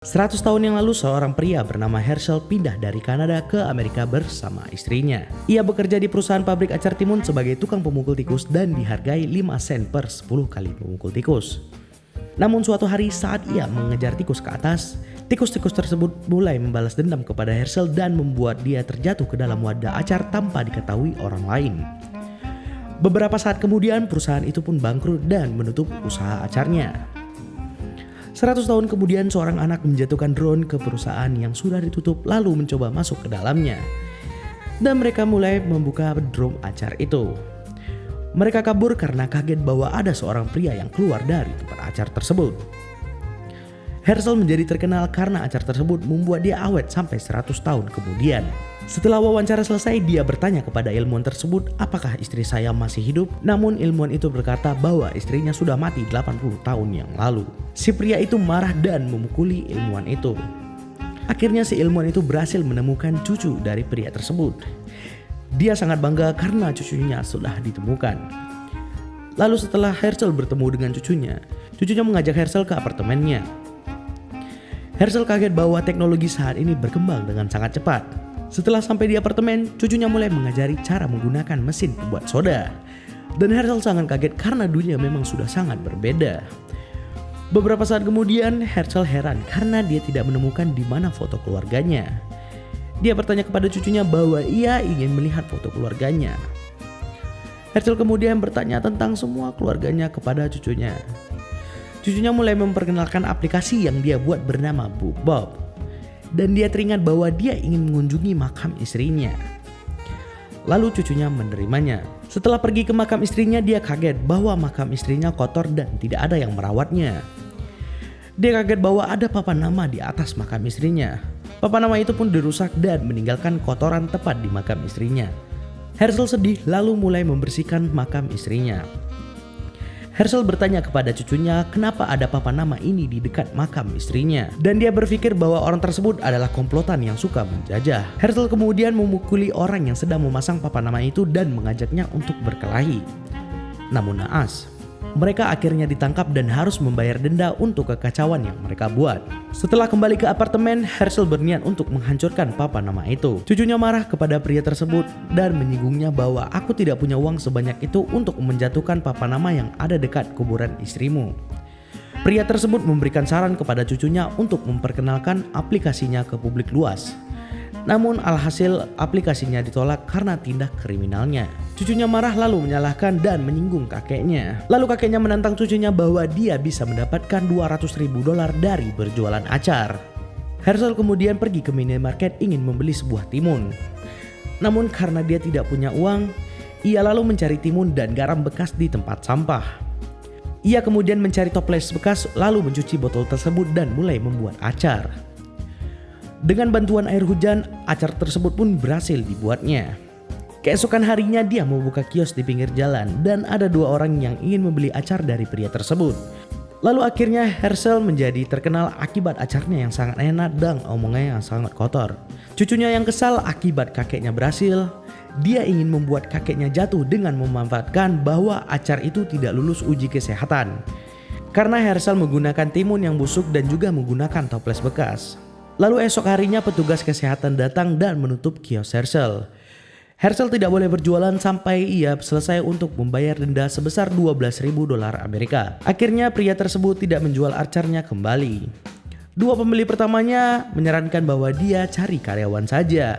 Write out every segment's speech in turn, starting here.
100 tahun yang lalu seorang pria bernama Herschel pindah dari Kanada ke Amerika bersama istrinya. Ia bekerja di perusahaan pabrik acar timun sebagai tukang pemukul tikus dan dihargai 5 sen per 10 kali memukul tikus. Namun suatu hari saat ia mengejar tikus ke atas, tikus-tikus tersebut mulai membalas dendam kepada Herschel dan membuat dia terjatuh ke dalam wadah acar tanpa diketahui orang lain. Beberapa saat kemudian perusahaan itu pun bangkrut dan menutup usaha acarnya. 100 tahun kemudian seorang anak menjatuhkan drone ke perusahaan yang sudah ditutup lalu mencoba masuk ke dalamnya. Dan mereka mulai membuka drum acar itu. Mereka kabur karena kaget bahwa ada seorang pria yang keluar dari tempat acar tersebut. Herschel menjadi terkenal karena acar tersebut membuat dia awet sampai 100 tahun kemudian. Setelah wawancara selesai, dia bertanya kepada ilmuwan tersebut apakah istri saya masih hidup. Namun ilmuwan itu berkata bahwa istrinya sudah mati 80 tahun yang lalu. Si pria itu marah dan memukuli ilmuwan itu. Akhirnya si ilmuwan itu berhasil menemukan cucu dari pria tersebut. Dia sangat bangga karena cucunya sudah ditemukan. Lalu setelah Herschel bertemu dengan cucunya mengajak Herschel ke apartemennya. Herschel kaget bahwa teknologi saat ini berkembang dengan sangat cepat. Setelah sampai di apartemen, cucunya mulai mengajari cara menggunakan mesin pembuat soda. Dan Herschel sangat kaget karena dunia memang sudah sangat berbeda. Beberapa saat kemudian, Herschel heran karena dia tidak menemukan di mana foto keluarganya. Dia bertanya kepada cucunya bahwa ia ingin melihat foto keluarganya. Herschel kemudian bertanya tentang semua keluarganya kepada cucunya. Cucunya mulai memperkenalkan aplikasi yang dia buat bernama BookBob. Dan dia teringat bahwa dia ingin mengunjungi makam istrinya. Lalu cucunya menerimanya. Setelah pergi ke makam istrinya, dia kaget bahwa makam istrinya kotor dan tidak ada yang merawatnya. Dia kaget bahwa ada papan nama di atas makam istrinya. Papan nama itu pun dirusak dan meninggalkan kotoran tepat di makam istrinya. Herschel sedih lalu mulai membersihkan makam istrinya. Herschel bertanya kepada cucunya kenapa ada papan nama ini di dekat makam istrinya. Dan dia berpikir bahwa orang tersebut adalah komplotan yang suka menjajah. Herschel kemudian memukuli orang yang sedang memasang papan nama itu dan mengajaknya untuk berkelahi. Namun naas, mereka akhirnya ditangkap dan harus membayar denda untuk kekacauan yang mereka buat. Setelah kembali ke apartemen, Herschel berniat untuk menghancurkan papan nama itu. Cucunya marah kepada pria tersebut dan menyinggungnya bahwa aku tidak punya uang sebanyak itu untuk menjatuhkan papan nama yang ada dekat kuburan istrimu. Pria tersebut memberikan saran kepada cucunya untuk memperkenalkan aplikasinya ke publik luas. Namun alhasil aplikasinya ditolak karena tindak kriminalnya. Cucunya marah lalu menyalahkan dan menyinggung kakeknya. Lalu kakeknya menantang cucunya bahwa dia bisa mendapatkan $200.000 dari berjualan acar. Herschel kemudian pergi ke minimarket ingin membeli sebuah timun. Namun karena dia tidak punya uang, ia lalu mencari timun dan garam bekas di tempat sampah. Ia kemudian mencari toples bekas lalu mencuci botol tersebut dan mulai membuat acar. Dengan bantuan air hujan, acar tersebut pun berhasil dibuatnya. Keesokan harinya dia membuka kios di pinggir jalan dan ada 2 orang yang ingin membeli acar dari pria tersebut. Lalu akhirnya Herschel menjadi terkenal akibat acarnya yang sangat enak dan omongannya yang sangat kotor. Cucunya yang kesal akibat kakeknya berhasil, dia ingin membuat kakeknya jatuh dengan memanfaatkan bahwa acar itu tidak lulus uji kesehatan. Karena Herschel menggunakan timun yang busuk dan juga menggunakan toples bekas. Lalu esok harinya petugas kesehatan datang dan menutup kios Herschel. Herschel tidak boleh berjualan sampai ia selesai untuk membayar denda sebesar $12.000 Amerika. Akhirnya pria tersebut tidak menjual acarnya kembali. 2 pembeli pertamanya menyarankan bahwa dia cari karyawan saja.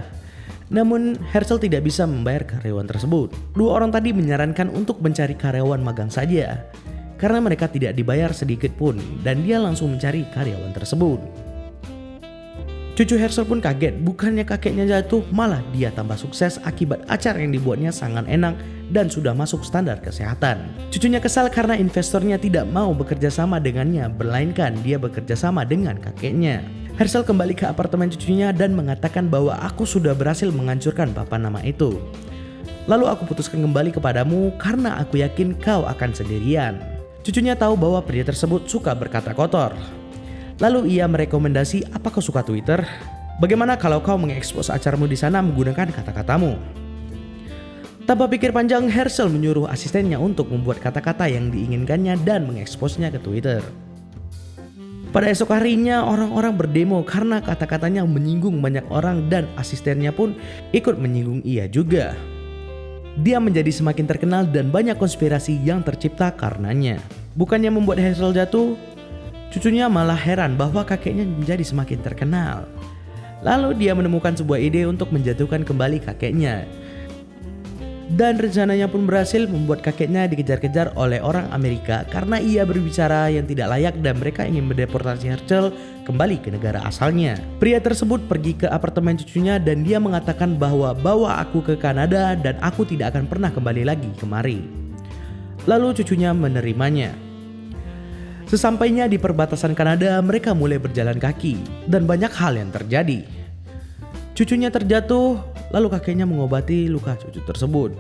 Namun Herschel tidak bisa membayar karyawan tersebut. 2 orang tadi menyarankan untuk mencari karyawan magang saja. Karena mereka tidak dibayar sedikit pun dan dia langsung mencari karyawan tersebut. Cucu Herschel pun kaget, bukannya kakeknya jatuh, malah dia tambah sukses akibat acar yang dibuatnya sangat enak dan sudah masuk standar kesehatan. Cucunya kesal karena investornya tidak mau bekerja sama dengannya, melainkan dia bekerja sama dengan kakeknya. Herschel kembali ke apartemen cucunya dan mengatakan bahwa aku sudah berhasil menghancurkan papan nama itu. Lalu aku putuskan kembali kepadamu karena aku yakin kau akan sendirian. Cucunya tahu bahwa pria tersebut suka berkata kotor. Lalu ia merekomendasi, apa kau suka Twitter? Bagaimana kalau kau mengekspos acarmu di sana menggunakan kata-katamu? Tanpa pikir panjang, Herschel menyuruh asistennya untuk membuat kata-kata yang diinginkannya dan mengeksposnya ke Twitter. Pada esok harinya orang-orang berdemo karena kata-katanya menyinggung banyak orang dan asistennya pun ikut menyinggung ia juga. Dia menjadi semakin terkenal dan banyak konspirasi yang tercipta karenanya. Bukannya membuat Herschel jatuh, cucunya malah heran bahwa kakeknya menjadi semakin terkenal. Lalu dia menemukan sebuah ide untuk menjatuhkan kembali kakeknya. Dan rencananya pun berhasil membuat kakeknya dikejar-kejar oleh orang Amerika karena ia berbicara yang tidak layak dan mereka ingin mendeportasi Herschel kembali ke negara asalnya. Pria tersebut pergi ke apartemen cucunya dan dia mengatakan bahwa bawa aku ke Kanada dan aku tidak akan pernah kembali lagi kemari. Lalu cucunya menerimanya. Sesampainya di perbatasan Kanada, mereka mulai berjalan kaki dan banyak hal yang terjadi. Cucunya terjatuh, lalu kakeknya mengobati luka cucu tersebut.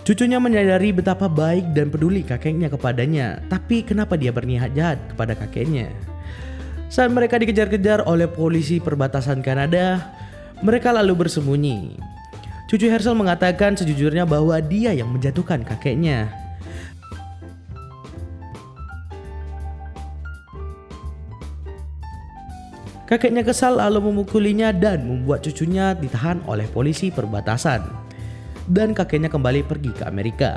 Cucunya menyadari betapa baik dan peduli kakeknya kepadanya, tapi kenapa dia berniat jahat kepada kakeknya? Saat mereka dikejar-kejar oleh polisi perbatasan Kanada, mereka lalu bersembunyi. Cucu Herschel mengatakan sejujurnya bahwa dia yang menjatuhkan kakeknya. Kakeknya kesal lalu memukulinya dan membuat cucunya ditahan oleh polisi perbatasan. Dan kakeknya kembali pergi ke Amerika.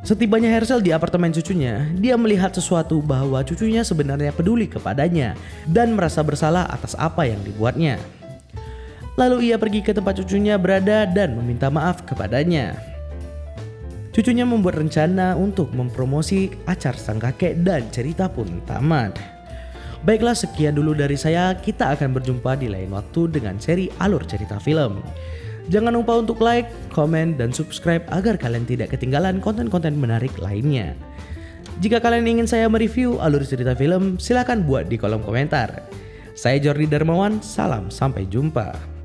Setibanya Herschel di apartemen cucunya, dia melihat sesuatu bahwa cucunya sebenarnya peduli kepadanya dan merasa bersalah atas apa yang dibuatnya. Lalu ia pergi ke tempat cucunya berada dan meminta maaf kepadanya. Cucunya membuat rencana untuk mempromosi acar sang kakek dan cerita pun tamat. Baiklah, sekian dulu dari saya. Kita akan berjumpa di lain waktu dengan seri Alur Cerita Film. Jangan lupa untuk like, komen, dan subscribe agar kalian tidak ketinggalan konten-konten menarik lainnya. Jika kalian ingin saya mereview alur cerita film, silakan buat di kolom komentar. Saya Jordi Darmawan, salam sampai jumpa.